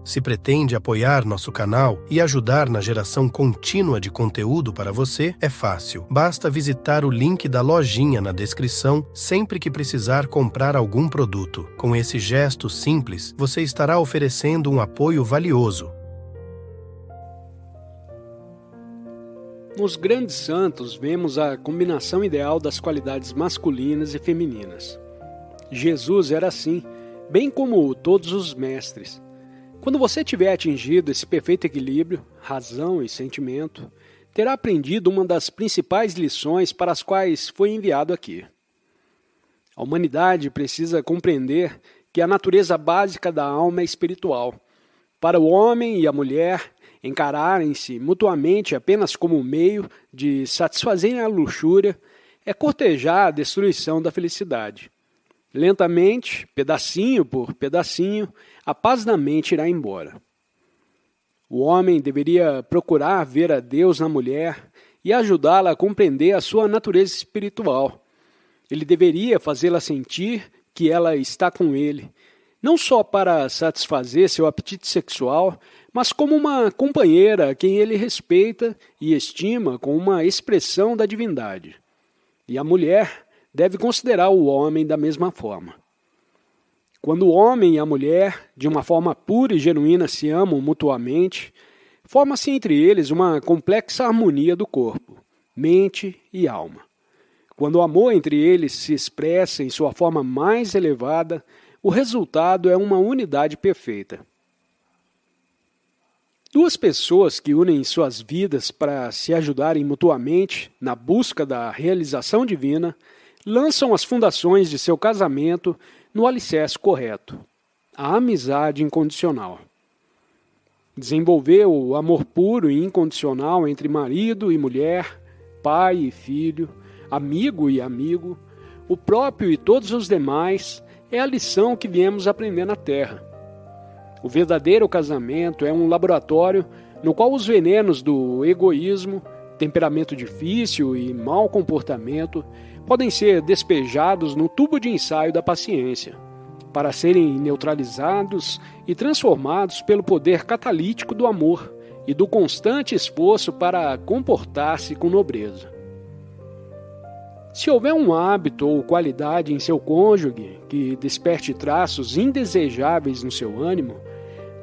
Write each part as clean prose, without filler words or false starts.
Se pretende apoiar nosso canal e ajudar na geração contínua de conteúdo para você, é fácil. Basta visitar o link da lojinha na descrição sempre que precisar comprar algum produto. Com esse gesto simples, você estará oferecendo um apoio valioso. Nos grandes santos, vemos a combinação ideal das qualidades masculinas e femininas. Jesus era assim, bem como todos os mestres. Quando você tiver atingido esse perfeito equilíbrio, razão e sentimento, terá aprendido uma das principais lições para as quais foi enviado aqui. A humanidade precisa compreender que a natureza básica da alma é espiritual. Para o homem e a mulher encararem-se mutuamente apenas como meio de satisfazerem a luxúria é cortejar a destruição da felicidade. Lentamente, pedacinho por pedacinho, a paz da mente irá embora. O homem deveria procurar ver a Deus na mulher e ajudá-la a compreender a sua natureza espiritual. Ele deveria fazê-la sentir que ela está com ele, não só para satisfazer seu apetite sexual, mas como uma companheira a quem ele respeita e estima como uma expressão da divindade. E a mulher deve considerar o homem da mesma forma. Quando o homem e a mulher, de uma forma pura e genuína, se amam mutuamente, forma-se entre eles uma complexa harmonia do corpo, mente e alma. Quando o amor entre eles se expressa em sua forma mais elevada, o resultado é uma unidade perfeita. Duas pessoas que unem suas vidas para se ajudarem mutuamente na busca da realização divina lançam as fundações de seu casamento no alicerce correto, a amizade incondicional. Desenvolver o amor puro e incondicional entre marido e mulher, pai e filho, amigo e amigo, o próprio e todos os demais, é a lição que viemos aprender na Terra. O verdadeiro casamento é um laboratório no qual os venenos do egoísmo, temperamento difícil e mau comportamento podem ser despejados no tubo de ensaio da paciência, para serem neutralizados e transformados pelo poder catalítico do amor e do constante esforço para comportar-se com nobreza. Se houver um hábito ou qualidade em seu cônjuge que desperte traços indesejáveis no seu ânimo,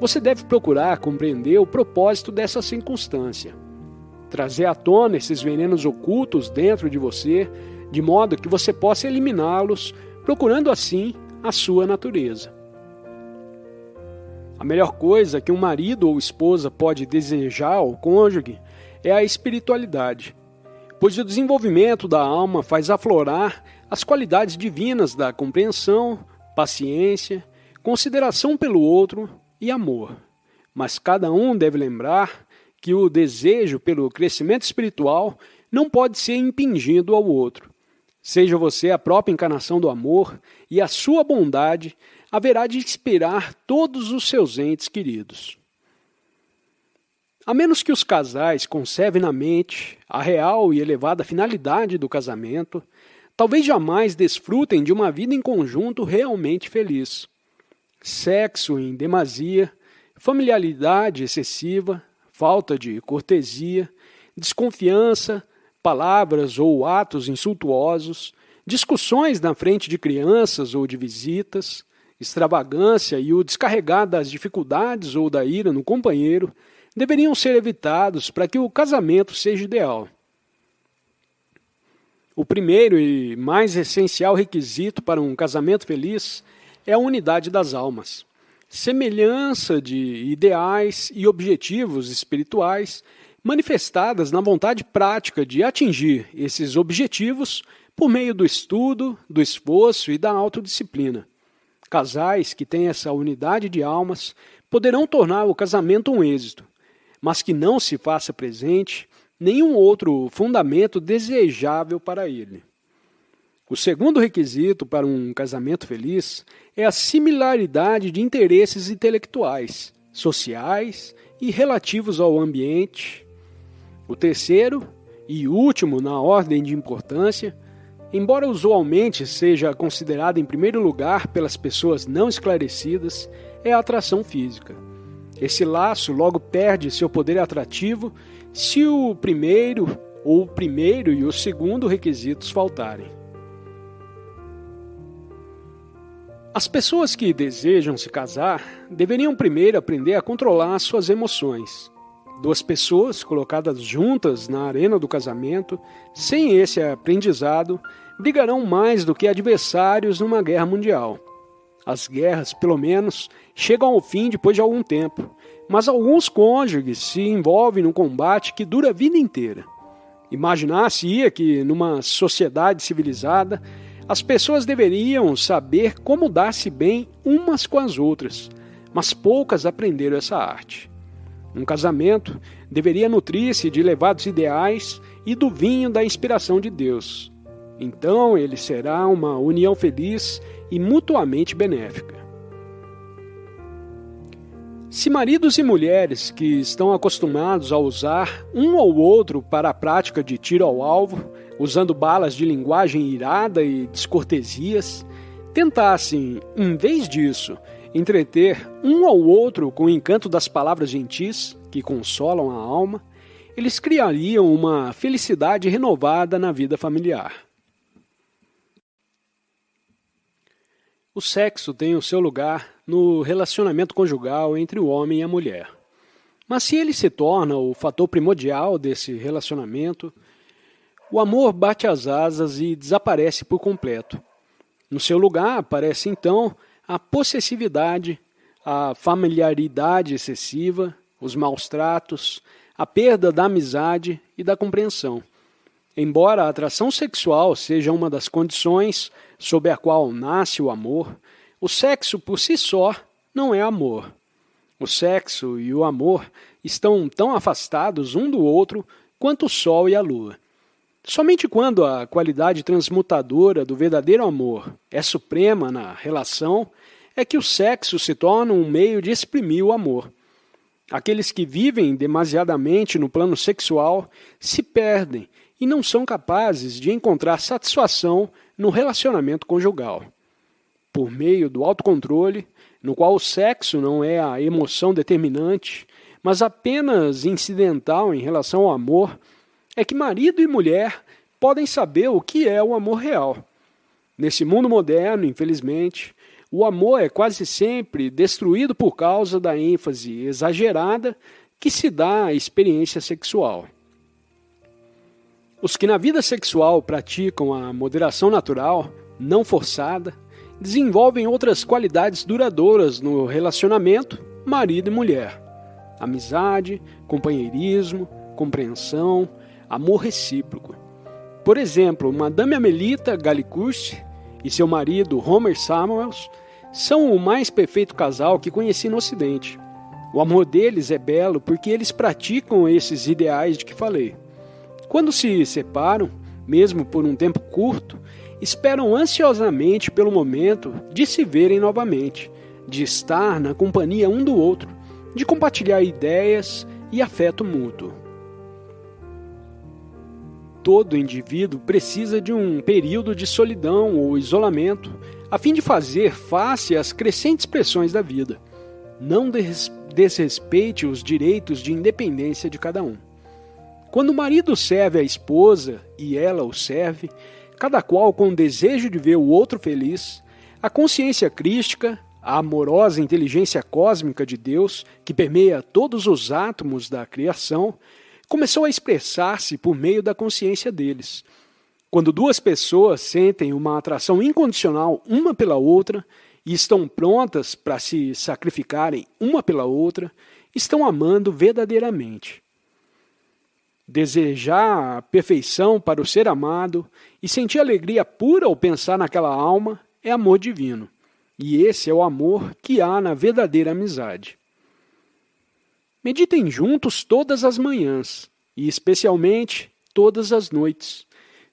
você deve procurar compreender o propósito dessa circunstância. Trazer à tona esses venenos ocultos dentro de você, de modo que você possa eliminá-los, procurando assim a sua natureza. A melhor coisa que um marido ou esposa pode desejar ao cônjuge é a espiritualidade, pois o desenvolvimento da alma faz aflorar as qualidades divinas da compreensão, paciência, consideração pelo outro e amor. Mas cada um deve lembrar que o desejo pelo crescimento espiritual não pode ser impingido ao outro. Seja você a própria encarnação do amor, e a sua bondade haverá de inspirar todos os seus entes queridos. A menos que os casais conservem na mente a real e elevada finalidade do casamento, talvez jamais desfrutem de uma vida em conjunto realmente feliz. Sexo em demasia, familiaridade excessiva, falta de cortesia, desconfiança, palavras ou atos insultuosos, discussões na frente de crianças ou de visitas, extravagância e o descarregar das dificuldades ou da ira no companheiro deveriam ser evitados para que o casamento seja ideal. O primeiro e mais essencial requisito para um casamento feliz é a unidade das almas. Semelhança de ideais e objetivos espirituais manifestadas na vontade prática de atingir esses objetivos por meio do estudo, do esforço e da autodisciplina. Casais que têm essa unidade de almas poderão tornar o casamento um êxito, mas que não se faça presente nenhum outro fundamento desejável para ele. O segundo requisito para um casamento feliz é a similaridade de interesses intelectuais, sociais e relativos ao ambiente. O terceiro, e último na ordem de importância, embora usualmente seja considerado em primeiro lugar pelas pessoas não esclarecidas, é a atração física. Esse laço logo perde seu poder atrativo se o primeiro e o segundo requisitos faltarem. As pessoas que desejam se casar deveriam primeiro aprender a controlar suas emoções. Duas pessoas colocadas juntas na arena do casamento, sem esse aprendizado, brigarão mais do que adversários numa guerra mundial. As guerras, pelo menos, chegam ao fim depois de algum tempo, mas alguns cônjuges se envolvem num combate que dura a vida inteira. Imaginar-se-ia que, numa sociedade civilizada, as pessoas deveriam saber como dar-se bem umas com as outras, mas poucas aprenderam essa arte. Um casamento deveria nutrir-se de elevados ideais e do vinho da inspiração de Deus. Então ele será uma união feliz e mutuamente benéfica. Se maridos e mulheres que estão acostumados a usar um ou outro para a prática de tiro ao alvo, usando balas de linguagem irada e descortesias, tentassem, em vez disso, entreter um ou outro com o encanto das palavras gentis, que consolam a alma, eles criariam uma felicidade renovada na vida familiar. O sexo tem o seu lugar no relacionamento conjugal entre o homem e a mulher. Mas se ele se torna o fator primordial desse relacionamento, o amor bate as asas e desaparece por completo. No seu lugar aparece então a possessividade, a familiaridade excessiva, os maus tratos, a perda da amizade e da compreensão. Embora a atração sexual seja uma das condições sob a qual nasce o amor, o sexo por si só não é amor. O sexo e o amor estão tão afastados um do outro quanto o sol e a lua. Somente quando a qualidade transmutadora do verdadeiro amor é suprema na relação, é que o sexo se torna um meio de exprimir o amor. Aqueles que vivem demasiadamente no plano sexual se perdem e não são capazes de encontrar satisfação no relacionamento conjugal. Por meio do autocontrole, no qual o sexo não é a emoção determinante, mas apenas incidental em relação ao amor, é que marido e mulher podem saber o que é o amor real. Nesse mundo moderno, infelizmente, o amor é quase sempre destruído por causa da ênfase exagerada que se dá à experiência sexual. Os que na vida sexual praticam a moderação natural, não forçada, desenvolvem outras qualidades duradouras no relacionamento marido e mulher. Amizade, companheirismo, compreensão, amor recíproco. Por exemplo, Madame Amelita Gallicourt e seu marido Homer Samuels são o mais perfeito casal que conheci no Ocidente. O amor deles é belo porque eles praticam esses ideais de que falei. Quando se separam, mesmo por um tempo curto, esperam ansiosamente pelo momento de se verem novamente, de estar na companhia um do outro, de compartilhar ideias e afeto mútuo. Todo indivíduo precisa de um período de solidão ou isolamento a fim de fazer face às crescentes pressões da vida. Não desrespeite os direitos de independência de cada um. Quando o marido serve a esposa e ela o serve, cada qual com o desejo de ver o outro feliz, a consciência crística, a amorosa inteligência cósmica de Deus, que permeia todos os átomos da criação, começou a expressar-se por meio da consciência deles. Quando duas pessoas sentem uma atração incondicional uma pela outra e estão prontas para se sacrificarem uma pela outra, estão amando verdadeiramente. Desejar a perfeição para o ser amado e sentir alegria pura ao pensar naquela alma é amor divino. E esse é o amor que há na verdadeira amizade. Meditem juntos todas as manhãs e especialmente todas as noites.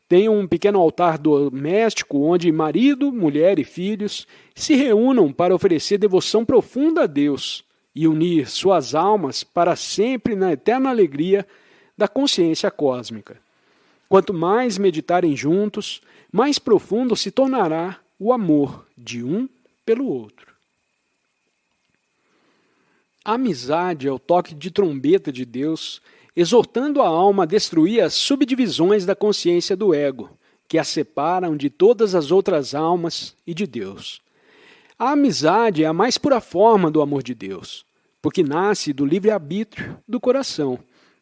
Tenham um pequeno altar doméstico onde marido, mulher e filhos se reúnam para oferecer devoção profunda a Deus e unir suas almas para sempre na eterna alegria da consciência cósmica. Quanto mais meditarem juntos, mais profundo se tornará o amor de um pelo outro. A amizade é o toque de trombeta de Deus, exortando a alma a destruir as subdivisões da consciência do ego, que a separam de todas as outras almas e de Deus. A amizade é a mais pura forma do amor de Deus, porque nasce do livre-arbítrio do coração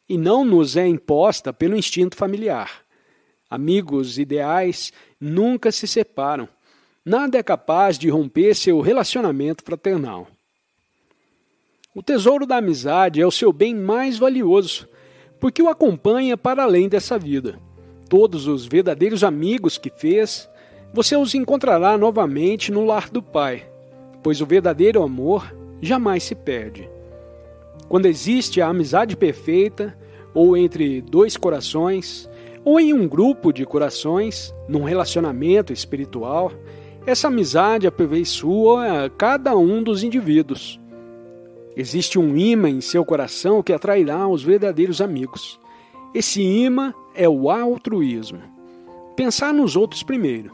e não nos é imposta pelo instinto familiar. Amigos ideais nunca se separam. Nada é capaz de romper seu relacionamento fraternal. O tesouro da amizade é o seu bem mais valioso, porque o acompanha para além dessa vida. Todos os verdadeiros amigos que fez, você os encontrará novamente no lar do Pai, pois o verdadeiro amor jamais se perde. Quando existe a amizade perfeita, ou entre dois corações, ou em um grupo de corações, num relacionamento espiritual, essa amizade aperfeiçoa cada um dos indivíduos. Existe um imã em seu coração que atrairá os verdadeiros amigos. Esse imã é o altruísmo. Pensar nos outros primeiro.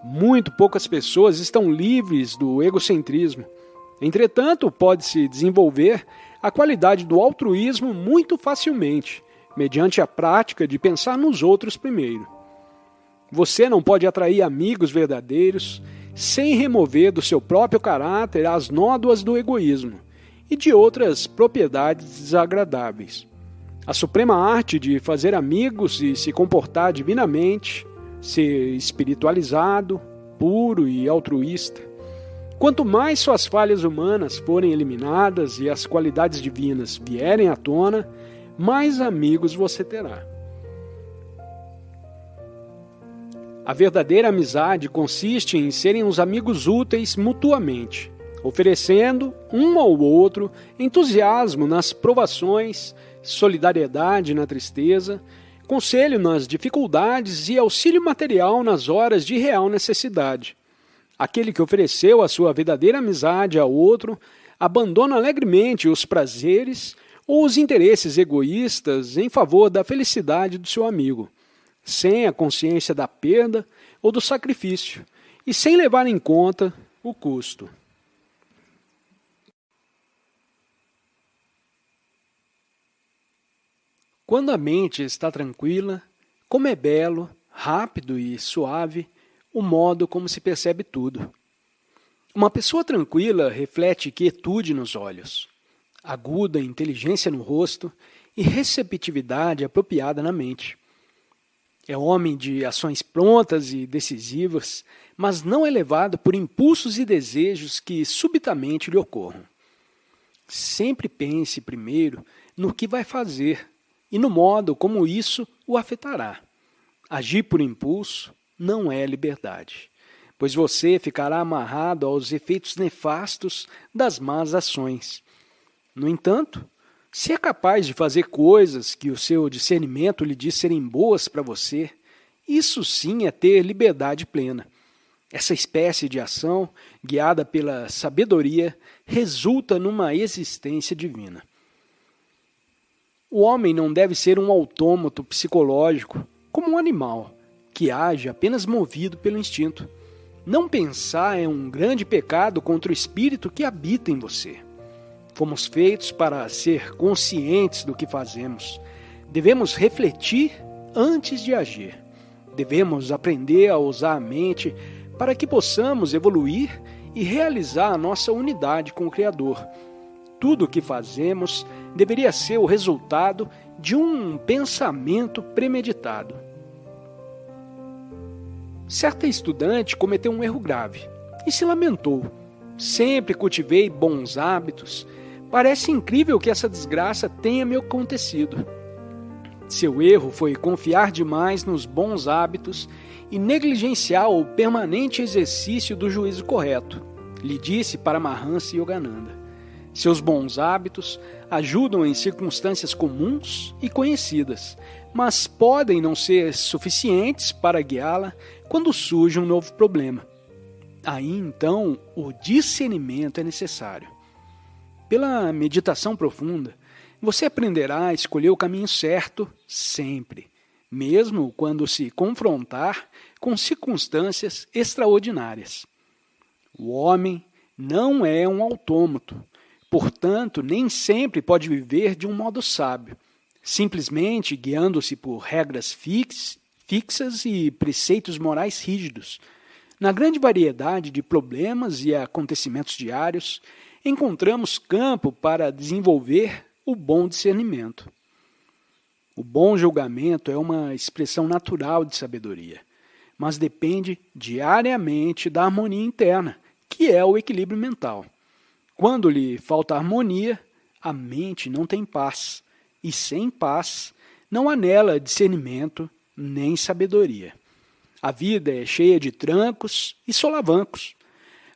Muito poucas pessoas estão livres do egocentrismo. Entretanto, pode-se desenvolver a qualidade do altruísmo muito facilmente, mediante a prática de pensar nos outros primeiro. Você não pode atrair amigos verdadeiros sem remover do seu próprio caráter as nódoas do egoísmo e de outras propriedades desagradáveis. A suprema arte de fazer amigos e se comportar divinamente, ser espiritualizado, puro e altruísta. Quanto mais suas falhas humanas forem eliminadas e as qualidades divinas vierem à tona, mais amigos você terá. A verdadeira amizade consiste em serem os amigos úteis mutuamente, oferecendo um ao outro entusiasmo nas provações, solidariedade na tristeza, conselho nas dificuldades e auxílio material nas horas de real necessidade. Aquele que ofereceu a sua verdadeira amizade ao outro abandona alegremente os prazeres ou os interesses egoístas em favor da felicidade do seu amigo, sem a consciência da perda ou do sacrifício e sem levar em conta o custo. Quando a mente está tranquila, como é belo, rápido e suave o modo como se percebe tudo. Uma pessoa tranquila reflete quietude nos olhos, aguda inteligência no rosto e receptividade apropriada na mente. É homem de ações prontas e decisivas, mas não é levado por impulsos e desejos que subitamente lhe ocorram. Sempre pense primeiro no que vai fazer e no modo como isso o afetará. Agir por impulso não é liberdade, pois você ficará amarrado aos efeitos nefastos das más ações. No entanto, se é capaz de fazer coisas que o seu discernimento lhe diz serem boas para você, isso sim é ter liberdade plena. Essa espécie de ação, guiada pela sabedoria, resulta numa existência divina. O homem não deve ser um autômato psicológico, como um animal, que age apenas movido pelo instinto. Não pensar é um grande pecado contra o espírito que habita em você. Fomos feitos para ser conscientes do que fazemos. Devemos refletir antes de agir. Devemos aprender a usar a mente para que possamos evoluir e realizar a nossa unidade com o Criador. Tudo o que fazemos deveria ser o resultado de um pensamento premeditado. Certa estudante cometeu um erro grave e se lamentou. Sempre cultivei bons hábitos. Parece incrível que essa desgraça tenha me acontecido. Seu erro foi confiar demais nos bons hábitos e negligenciar o permanente exercício do juízo correto, lhe disse Paramahansa Yogananda. Seus bons hábitos ajudam em circunstâncias comuns e conhecidas, mas podem não ser suficientes para guiá-la quando surge um novo problema. Aí, então, o discernimento é necessário. Pela meditação profunda, você aprenderá a escolher o caminho certo sempre, mesmo quando se confrontar com circunstâncias extraordinárias. O homem não é um autômato, Portanto, nem sempre pode viver de um modo sábio, simplesmente guiando-se por regras fixas e preceitos morais rígidos. Na grande variedade de problemas e acontecimentos diários, encontramos campo para desenvolver o bom discernimento. O bom julgamento é uma expressão natural de sabedoria, mas depende diariamente da harmonia interna, que é o equilíbrio mental. Quando lhe falta harmonia, a mente não tem paz, e sem paz não há nela discernimento nem sabedoria. A vida é cheia de trancos e solavancos.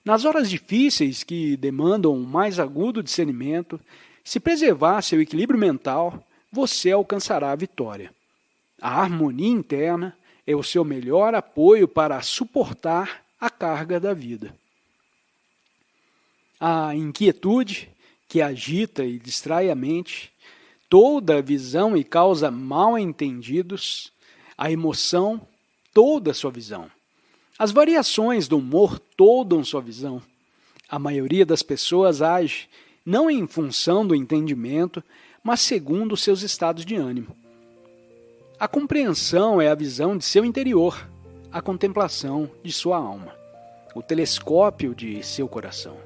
Nas horas difíceis que demandam um mais agudo discernimento, se preservar seu equilíbrio mental, você alcançará a vitória. A harmonia interna é o seu melhor apoio para suportar a carga da vida. A inquietude, que agita e distrai a mente, toda a visão e causa mal entendidos, a emoção, toda a sua visão. As variações do humor toldam sua visão. A maioria das pessoas age não em função do entendimento, mas segundo seus estados de ânimo. A compreensão é a visão de seu interior, a contemplação de sua alma, o telescópio de seu coração.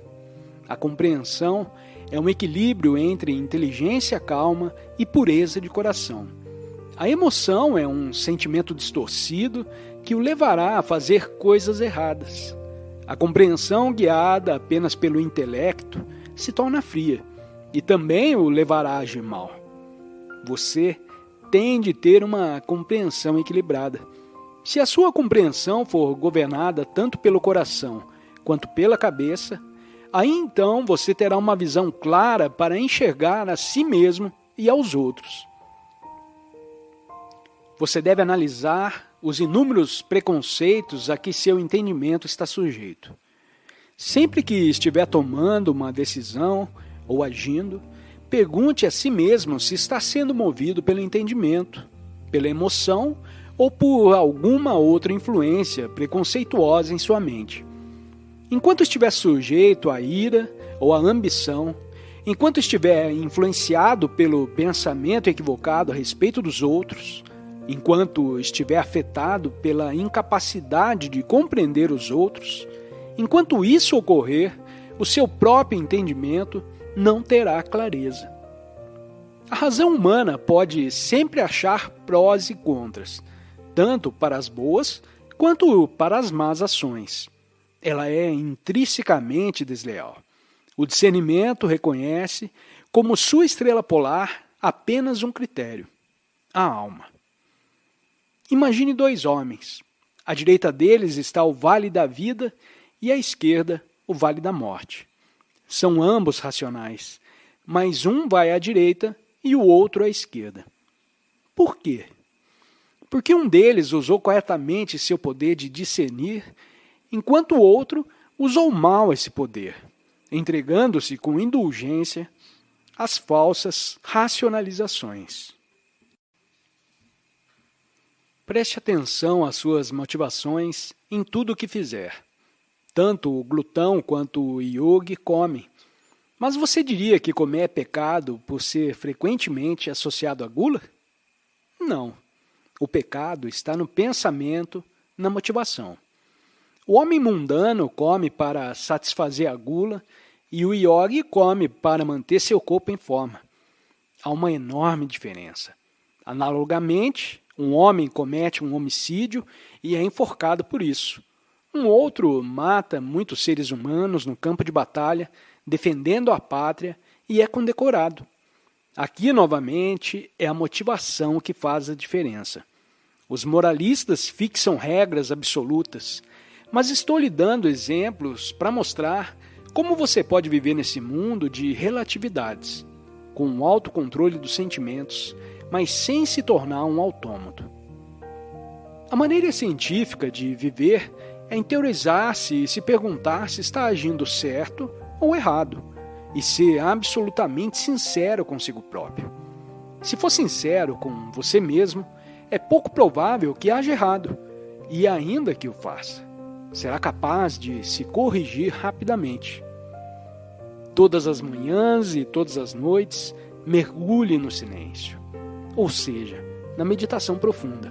A compreensão é um equilíbrio entre inteligência calma e pureza de coração. A emoção é um sentimento distorcido que o levará a fazer coisas erradas. A compreensão guiada apenas pelo intelecto se torna fria e também o levará a agir mal. Você tem de ter uma compreensão equilibrada. Se a sua compreensão for governada tanto pelo coração quanto pela cabeça, aí então você terá uma visão clara para enxergar a si mesmo e aos outros. Você deve analisar os inúmeros preconceitos a que seu entendimento está sujeito. Sempre que estiver tomando uma decisão ou agindo, pergunte a si mesmo se está sendo movido pelo entendimento, pela emoção ou por alguma outra influência preconceituosa em sua mente. Enquanto estiver sujeito à ira ou à ambição, enquanto estiver influenciado pelo pensamento equivocado a respeito dos outros, enquanto estiver afetado pela incapacidade de compreender os outros, enquanto isso ocorrer, o seu próprio entendimento não terá clareza. A razão humana pode sempre achar prós e contras, tanto para as boas quanto para as más ações. Ela é intrinsecamente desleal. O discernimento reconhece como sua estrela polar apenas um critério: a alma. Imagine dois homens. À direita deles está o vale da vida e à esquerda o vale da morte. São ambos racionais, mas um vai à direita e o outro à esquerda. Por quê? Porque um deles usou corretamente seu poder de discernir, enquanto o outro usou mal esse poder, entregando-se com indulgência às falsas racionalizações. Preste atenção às suas motivações em tudo o que fizer. Tanto o glutão quanto o yogi comem. Mas você diria que comer é pecado por ser frequentemente associado à gula? Não. O pecado está no pensamento, na motivação. O homem mundano come para satisfazer a gula e o yogi come para manter seu corpo em forma. Há uma enorme diferença. Analogamente, um homem comete um homicídio e é enforcado por isso. Um outro mata muitos seres humanos no campo de batalha, defendendo a pátria, e é condecorado. Aqui, novamente, é a motivação que faz a diferença. Os moralistas fixam regras absolutas, mas estou lhe dando exemplos para mostrar como você pode viver nesse mundo de relatividades, com um autocontrole dos sentimentos, mas sem se tornar um autômato. A maneira científica de viver é interiorizar-se e se perguntar se está agindo certo ou errado, e ser absolutamente sincero consigo próprio. Se for sincero com você mesmo, é pouco provável que haja errado, e ainda que o faça, será capaz de se corrigir rapidamente. Todas as manhãs e todas as noites, mergulhe no silêncio, ou seja, na meditação profunda,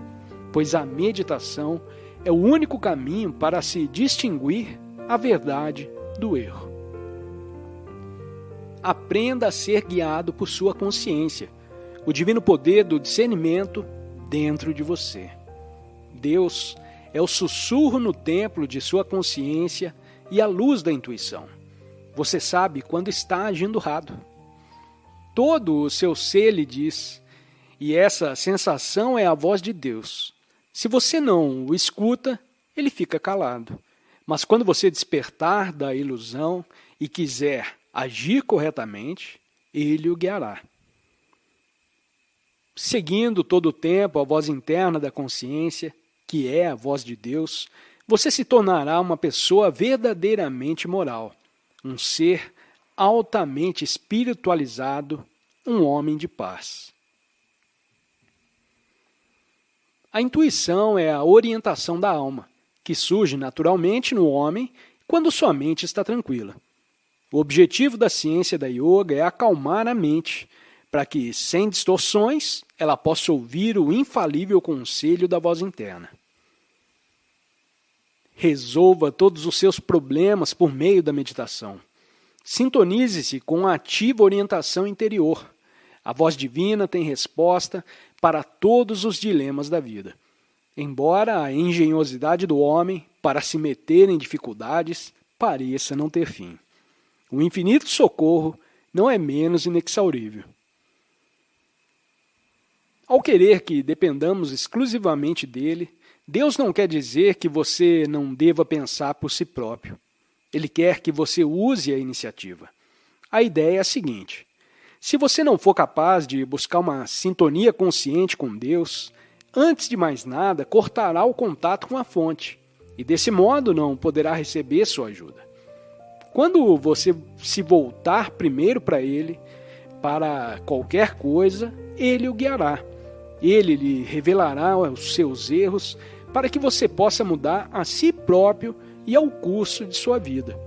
pois a meditação é o único caminho para se distinguir a verdade do erro. Aprenda a ser guiado por sua consciência, o divino poder do discernimento dentro de você. Deus é o sussurro no templo de sua consciência e a luz da intuição. Você sabe quando está agindo errado. Todo o seu ser lhe diz, e essa sensação é a voz de Deus. Se você não o escuta, ele fica calado. Mas quando você despertar da ilusão e quiser agir corretamente, ele o guiará. Seguindo todo o tempo a voz interna da consciência, que é a voz de Deus, você se tornará uma pessoa verdadeiramente moral, um ser altamente espiritualizado, um homem de paz. A intuição é a orientação da alma, que surge naturalmente no homem quando sua mente está tranquila. O objetivo da ciência da yoga é acalmar a mente, para que, sem distorções, ela possa ouvir o infalível conselho da voz interna. Resolva todos os seus problemas por meio da meditação. Sintonize-se com a ativa orientação interior. A voz divina tem resposta para todos os dilemas da vida. Embora a engenhosidade do homem para se meter em dificuldades pareça não ter fim. O infinito socorro não é menos inexaurível. Ao querer que dependamos exclusivamente dele, Deus não quer dizer que você não deva pensar por si próprio. Ele quer que você use a iniciativa. A ideia é a seguinte: se você não for capaz de buscar uma sintonia consciente com Deus, antes de mais nada, cortará o contato com a fonte e, desse modo, não poderá receber sua ajuda. Quando você se voltar primeiro para Ele, para qualquer coisa, Ele o guiará. Ele lhe revelará os seus erros para que você possa mudar a si próprio e ao curso de sua vida.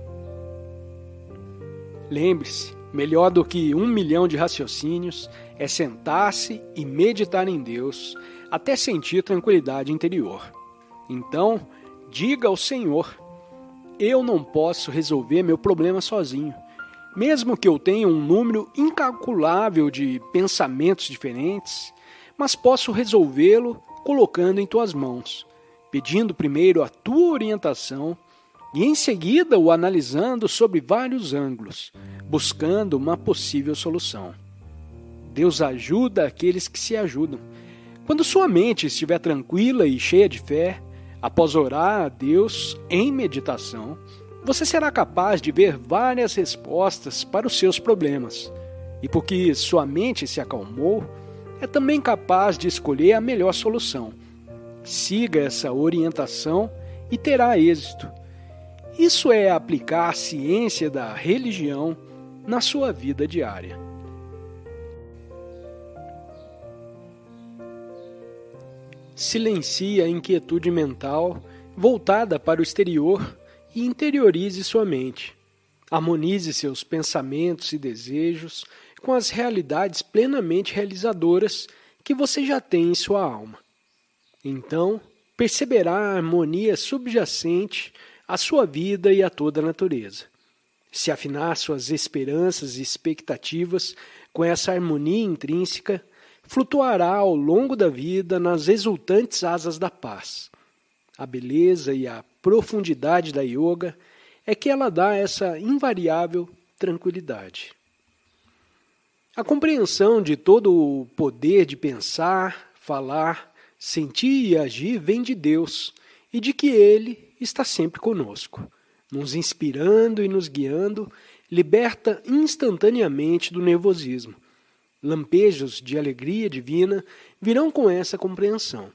Lembre-se, melhor do que 1 milhão de raciocínios é sentar-se e meditar em Deus até sentir tranquilidade interior. Então, diga ao Senhor: eu não posso resolver meu problema sozinho. Mesmo que eu tenha um número incalculável de pensamentos diferentes, mas posso resolvê-lo colocando em tuas mãos, pedindo primeiro a tua orientação e em seguida o analisando sob vários ângulos, buscando uma possível solução. Deus ajuda aqueles que se ajudam. Quando sua mente estiver tranquila e cheia de fé, após orar a Deus em meditação, você será capaz de ver várias respostas para os seus problemas. E porque sua mente se acalmou, é também capaz de escolher a melhor solução. Siga essa orientação e terá êxito. Isso é aplicar a ciência da religião na sua vida diária. Silencie a inquietude mental voltada para o exterior e interiorize sua mente. Harmonize seus pensamentos e desejos com as realidades plenamente realizadoras que você já tem em sua alma. Então, perceberá a harmonia subjacente à sua vida e a toda a natureza. Se afinar suas esperanças e expectativas com essa harmonia intrínseca, flutuará ao longo da vida nas exultantes asas da paz. A beleza e a profundidade da yoga é que ela dá essa invariável tranquilidade. A compreensão de todo o poder de pensar, falar, sentir e agir vem de Deus e de que Ele está sempre conosco, nos inspirando e nos guiando, liberta instantaneamente do nervosismo. Lampejos de alegria divina virão com essa compreensão.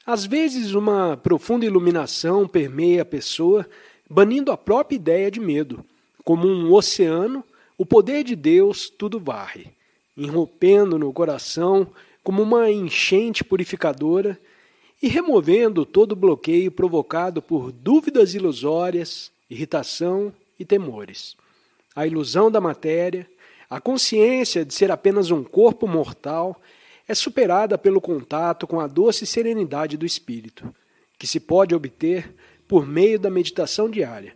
Às vezes, uma profunda iluminação permeia a pessoa, banindo a própria ideia de medo. Como um oceano, o poder de Deus tudo varre, irrompendo no coração como uma enchente purificadora e removendo todo o bloqueio provocado por dúvidas ilusórias, irritação e temores. A ilusão da matéria, a consciência de ser apenas um corpo mortal, é superada pelo contato com a doce serenidade do espírito, que se pode obter por meio da meditação diária.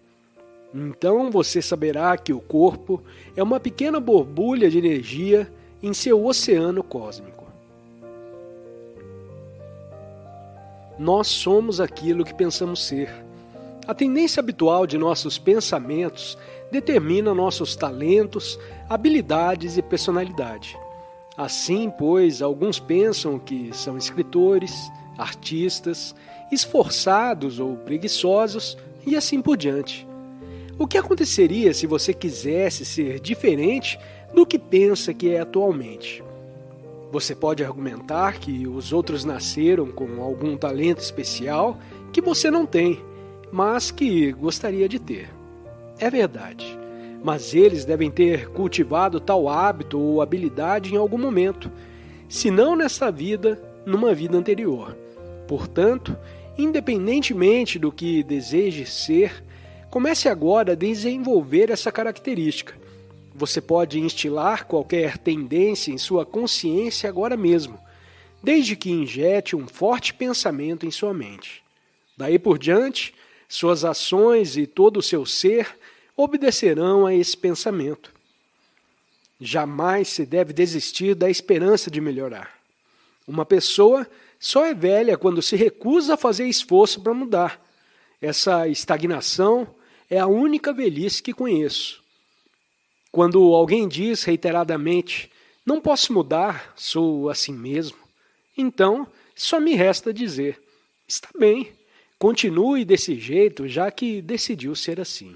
Então você saberá que o corpo é uma pequena borbulha de energia em seu oceano cósmico. Nós somos aquilo que pensamos ser. A tendência habitual de nossos pensamentos determina nossos talentos, habilidades e personalidade. Assim, pois, alguns pensam que são escritores, artistas, esforçados ou preguiçosos e assim por diante. O que aconteceria se você quisesse ser diferente do que pensa que é atualmente? Você pode argumentar que os outros nasceram com algum talento especial que você não tem, mas que gostaria de ter. É verdade, mas eles devem ter cultivado tal hábito ou habilidade em algum momento, se não nesta vida, numa vida anterior. Portanto, independentemente do que deseje ser, comece agora a desenvolver essa característica. Você pode instilar qualquer tendência em sua consciência agora mesmo, desde que injete um forte pensamento em sua mente. Daí por diante, suas ações e todo o seu ser obedecerão a esse pensamento. Jamais se deve desistir da esperança de melhorar. Uma pessoa só é velha quando se recusa a fazer esforço para mudar. Essa estagnação é a única velhice que conheço. Quando alguém diz reiteradamente, não posso mudar, sou assim mesmo, então só me resta dizer, está bem, continue desse jeito, já que decidiu ser assim.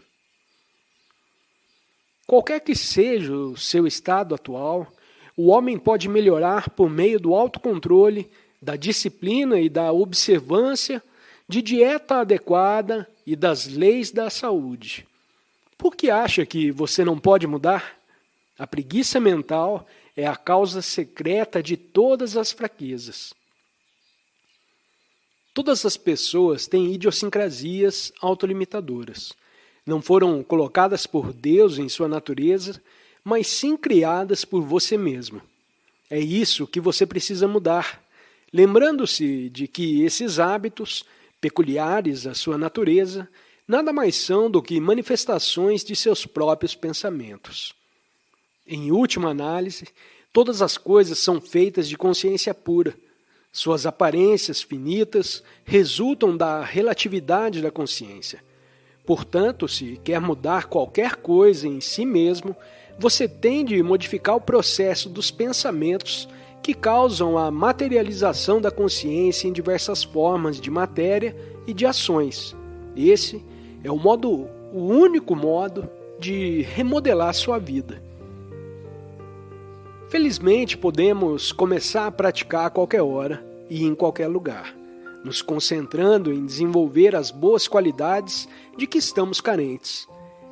Qualquer que seja o seu estado atual, o homem pode melhorar por meio do autocontrole, da disciplina e da observância, de dieta adequada e das leis da saúde. Por que acha que você não pode mudar? A preguiça mental é a causa secreta de todas as fraquezas. Todas as pessoas têm idiosincrasias autolimitadoras. Não foram colocadas por Deus em sua natureza, mas sim criadas por você mesmo. É isso que você precisa mudar, lembrando-se de que esses hábitos, peculiares à sua natureza, nada mais são do que manifestações de seus próprios pensamentos. Em última análise, todas as coisas são feitas de consciência pura. Suas aparências finitas resultam da relatividade da consciência. Portanto, se quer mudar qualquer coisa em si mesmo, você tem de modificar o processo dos pensamentos que causam a materialização da consciência em diversas formas de matéria e de ações. Esse é o único modo de remodelar sua vida. Felizmente, podemos começar a praticar a qualquer hora e em qualquer lugar, nos concentrando em desenvolver as boas qualidades de que estamos carentes.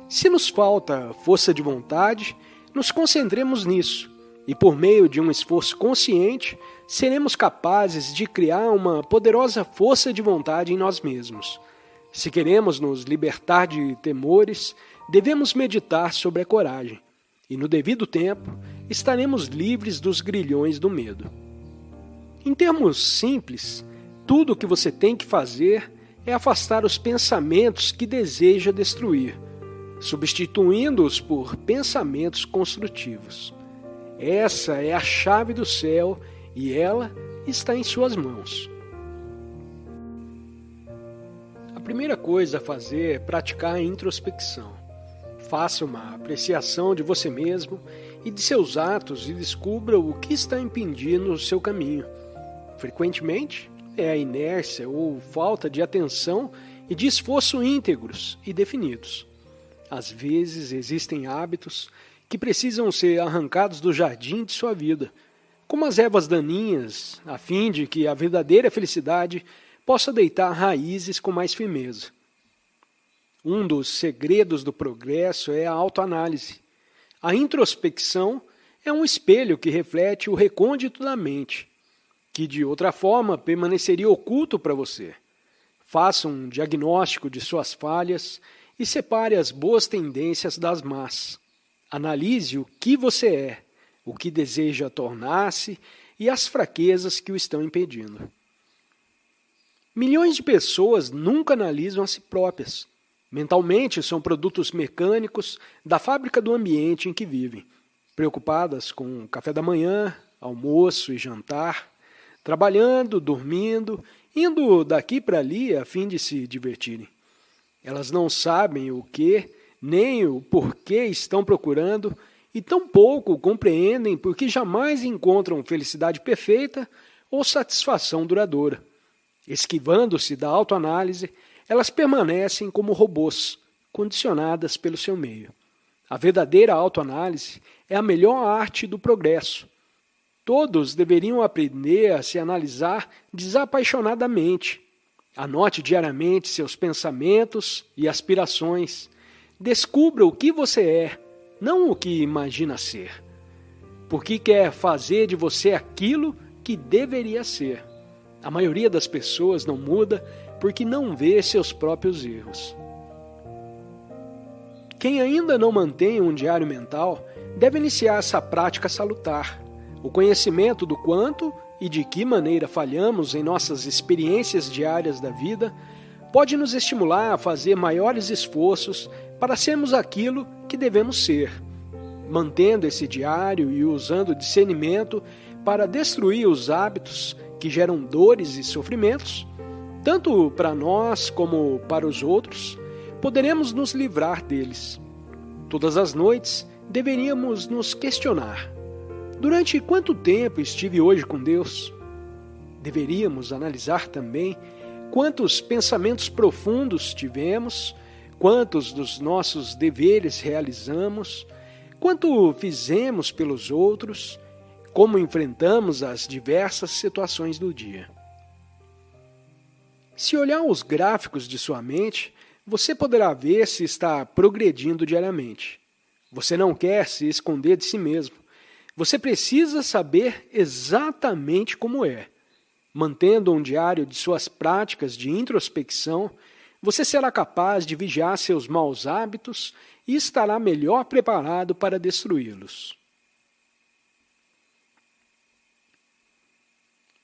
Se nos falta força de vontade, nos concentremos nisso, e por meio de um esforço consciente, seremos capazes de criar uma poderosa força de vontade em nós mesmos. Se queremos nos libertar de temores, devemos meditar sobre a coragem, e no devido tempo, estaremos livres dos grilhões do medo. Em termos simples, tudo o que você tem que fazer é afastar os pensamentos que deseja destruir, substituindo-os por pensamentos construtivos. Essa é a chave do céu e ela está em suas mãos. A primeira coisa a fazer é praticar a introspecção. Faça uma apreciação de você mesmo e de seus atos e descubra o que está impedindo o seu caminho. Frequentemente, é a inércia ou falta de atenção e de esforço íntegros e definidos. Às vezes existem hábitos que precisam ser arrancados do jardim de sua vida, como as ervas daninhas, a fim de que a verdadeira felicidade possa deitar raízes com mais firmeza. Um dos segredos do progresso é a autoanálise. A introspecção é um espelho que reflete o recôndito da mente, que de outra forma permaneceria oculto para você. Faça um diagnóstico de suas falhas e separe as boas tendências das más. Analise o que você é, o que deseja tornar-se e as fraquezas que o estão impedindo. Milhões de pessoas nunca analisam a si próprias. Mentalmente são produtos mecânicos da fábrica do ambiente em que vivem, preocupadas com café da manhã, almoço e jantar, trabalhando, dormindo, indo daqui para ali a fim de se divertirem. Elas não sabem o que, nem o porquê estão procurando e tampouco compreendem porque jamais encontram felicidade perfeita ou satisfação duradoura. Esquivando-se da autoanálise, elas permanecem como robôs, condicionadas pelo seu meio. A verdadeira autoanálise é a melhor arte do progresso. Todos deveriam aprender a se analisar desapaixonadamente. Anote diariamente seus pensamentos e aspirações. Descubra o que você é, não o que imagina ser. Porque quer fazer de você aquilo que deveria ser. A maioria das pessoas não muda porque não vê seus próprios erros. Quem ainda não mantém um diário mental deve iniciar essa prática salutar. O conhecimento do quanto e de que maneira falhamos em nossas experiências diárias da vida pode nos estimular a fazer maiores esforços para sermos aquilo que devemos ser, mantendo esse diário e usando discernimento para destruir os hábitos que geram dores e sofrimentos, tanto para nós como para os outros, poderemos nos livrar deles. Todas as noites deveríamos nos questionar: durante quanto tempo estive hoje com Deus? Deveríamos analisar também quantos pensamentos profundos tivemos, quantos dos nossos deveres realizamos, quanto fizemos pelos outros, como enfrentamos as diversas situações do dia. Se olhar os gráficos de sua mente, você poderá ver se está progredindo diariamente. Você não quer se esconder de si mesmo. Você precisa saber exatamente como é. Mantendo um diário de suas práticas de introspecção, você será capaz de vigiar seus maus hábitos e estará melhor preparado para destruí-los.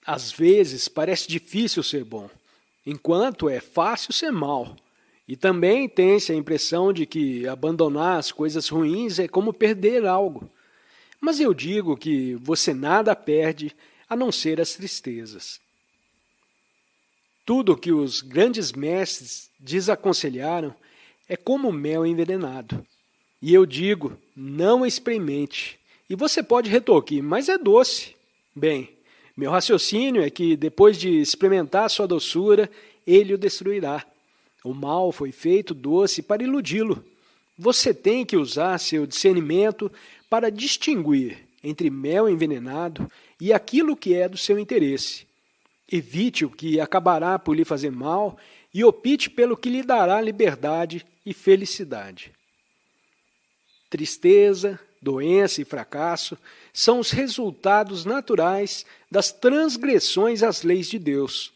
Às vezes parece difícil ser bom, enquanto é fácil ser mal. E também tem-se a impressão de que abandonar as coisas ruins é como perder algo. Mas eu digo que você nada perde a não ser as tristezas. Tudo o que os grandes mestres desaconselharam é como mel envenenado. E eu digo, não experimente. E você pode retorquir, mas é doce. Bem, meu raciocínio é que depois de experimentar sua doçura, ele o destruirá. O mal foi feito doce para iludi-lo. Você tem que usar seu discernimento para distinguir entre mel envenenado e aquilo que é do seu interesse. Evite o que acabará por lhe fazer mal e opte pelo que lhe dará liberdade e felicidade. Tristeza, doença e fracasso são os resultados naturais das transgressões às leis de Deus.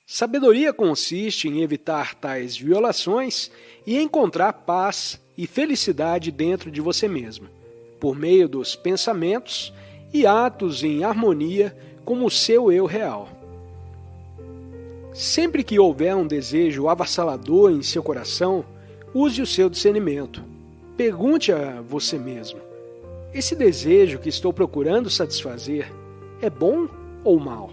Sabedoria consiste em evitar tais violações e encontrar paz e felicidade dentro de você mesmo, por meio dos pensamentos e atos em harmonia com o seu eu real. Sempre que houver um desejo avassalador em seu coração, use o seu discernimento. Pergunte a você mesmo: esse desejo que estou procurando satisfazer é bom ou mal?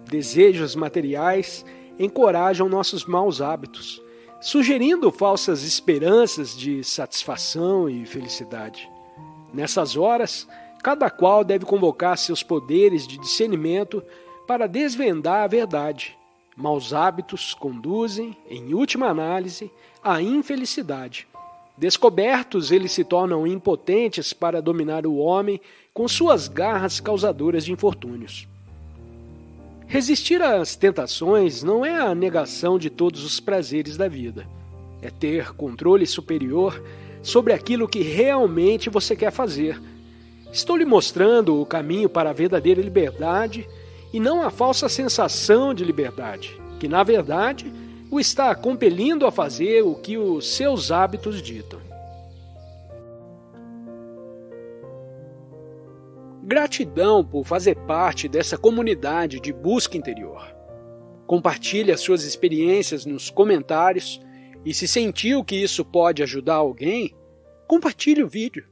Desejos materiais encorajam nossos maus hábitos, sugerindo falsas esperanças de satisfação e felicidade. Nessas horas, cada qual deve convocar seus poderes de discernimento para desvendar a verdade. Maus hábitos conduzem, em última análise, à infelicidade. Descobertos, eles se tornam impotentes para dominar o homem com suas garras causadoras de infortúnios. Resistir às tentações não é a negação de todos os prazeres da vida. É ter controle superior sobre aquilo que realmente você quer fazer. Estou lhe mostrando o caminho para a verdadeira liberdade e não a falsa sensação de liberdade, que na verdade o está compelindo a fazer o que os seus hábitos ditam. Gratidão por fazer parte dessa comunidade de busca interior. Compartilhe as suas experiências nos comentários e se sentiu que isso pode ajudar alguém, compartilhe o vídeo.